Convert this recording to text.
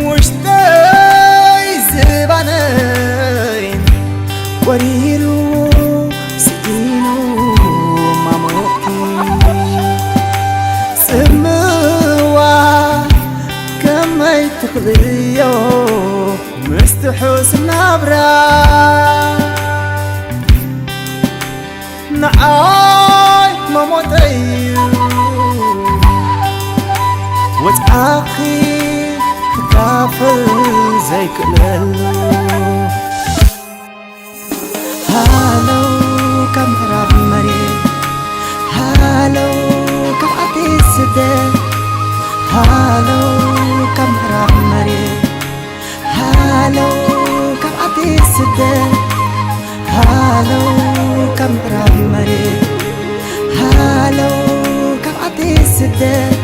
وشتاي زبانين وريرو سئينو ماموكي سموا كما يتخليو مستحوس نابرا نعاي ماموتي وتعاقي تكافل زي كلل هالو كم راب مريض هالو كم عطي السداد هالو كم راب مريض هالو كم عطي السداد هالو كم راب مريض هالو كم عطي السداد